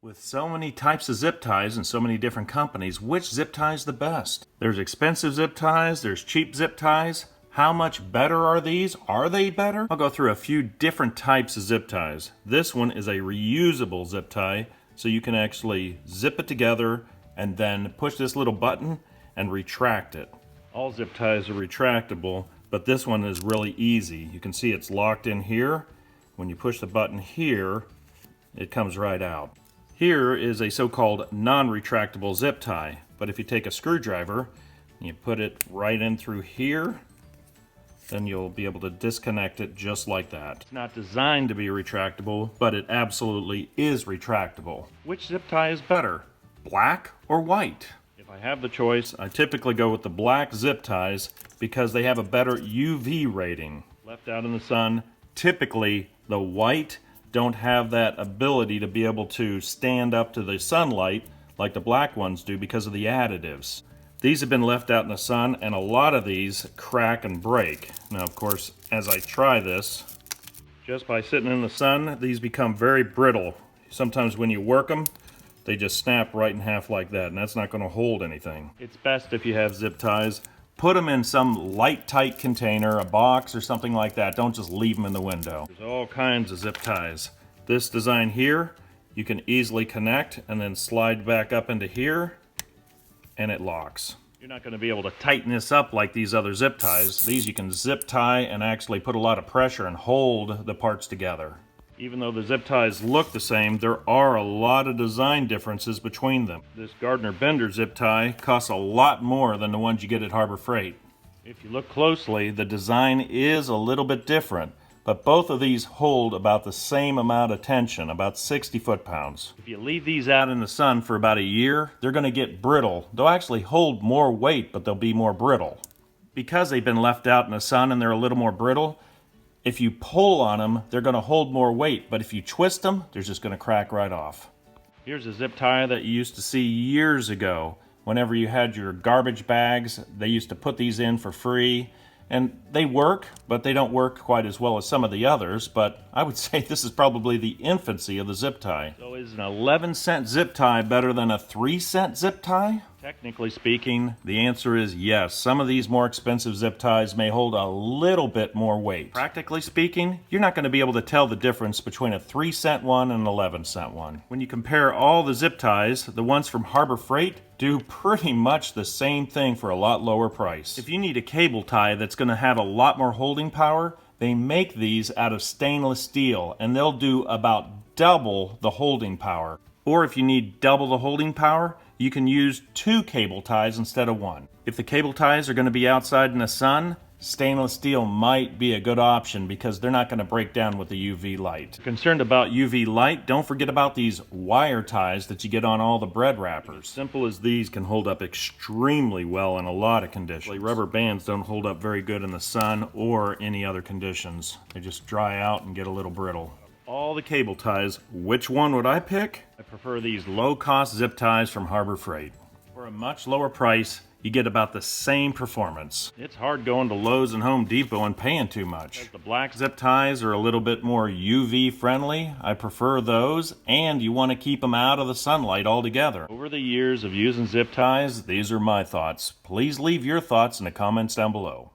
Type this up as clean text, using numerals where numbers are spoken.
With so many types of zip ties and so many different companies, which zip tie is the best? There's expensive zip ties, there's cheap zip ties. How much better are these? Are they better? I'll go through a few different types of zip ties. This one is a reusable zip tie, so you can actually zip it together and then push this little button and retract it. All zip ties are retractable, but this one is really easy. You can see it's locked in here. When you push the button here, it comes right out. Here is a so-called non-retractable zip tie, but if you take a screwdriver and you put it right in through here, then you'll be able to disconnect it just like that. It's not designed to be retractable, but it absolutely is retractable. Which zip tie is better, black or white? If I have the choice, I typically go with the black zip ties because they have a better UV rating. Left out in the sun, typically the white don't have that ability to be able to stand up to the sunlight like the black ones do because of the additives. These have been left out in the sun, and a lot of these crack and break. Now, of course, as I try this, just by sitting in the sun, these become very brittle. Sometimes when you work them, they just snap right in half like that, and that's not going to hold anything. It's best if you have zip ties, put them in some light tight container, a box or something like that. Don't just leave them in the window. There's all kinds of zip ties. This design here, you can easily connect and then slide back up into here, and it locks. You're not going to be able to tighten this up like these other zip ties. These you can zip tie and actually put a lot of pressure and hold the parts together. Even though the zip ties look the same, there are a lot of design differences between them. This Gardner Bender zip tie costs a lot more than the ones you get at Harbor Freight. If you look closely, the design is a little bit different, but both of these hold about the same amount of tension, about 60 foot-pounds. If you leave these out in the sun for about a year, they're going to get brittle. They'll actually hold more weight, but they'll be more brittle. Because they've been left out in the sun and they're a little more brittle, if you pull on them, they're going to hold more weight, but if you twist them, they're just going to crack right off. Here's a zip tie that you used to see years ago. Whenever you had your garbage bags, they used to put these in for free. And they work, but they don't work quite as well as some of the others, but I would say this is probably the infancy of the zip tie. So is an 11-cent zip tie better than a 3-cent zip tie? Technically speaking, the answer is yes. Some of these more expensive zip ties may hold a little bit more weight. Practically speaking, you're not going to be able to tell the difference between a 3-cent one and an 11-cent one. When you compare all the zip ties, the ones from Harbor Freight do pretty much the same thing for a lot lower price. If you need a cable tie that's going to have a lot more holding power, they make these out of stainless steel, and they'll do about double the holding power. Or if you need double the holding power, you can use 2 cable ties instead of 1. If the cable ties are going to be outside in the sun, stainless steel might be a good option because they're not going to break down with the UV light. If you're concerned about UV light, don't forget about these wire ties that you get on all the bread wrappers. Simple as these can hold up extremely well in a lot of conditions. Rubber bands don't hold up very good in the sun or any other conditions. They just dry out and get a little brittle. All the cable ties, which one would I pick? I prefer these low-cost zip ties from Harbor Freight. For a much lower price, you get about the same performance. It's hard going to Lowe's and Home Depot and paying too much. The black zip ties are a little bit more UV friendly. I prefer those, and you want to keep them out of the sunlight altogether. Over the years of using zip ties, these are my thoughts. Please leave your thoughts in the comments down below.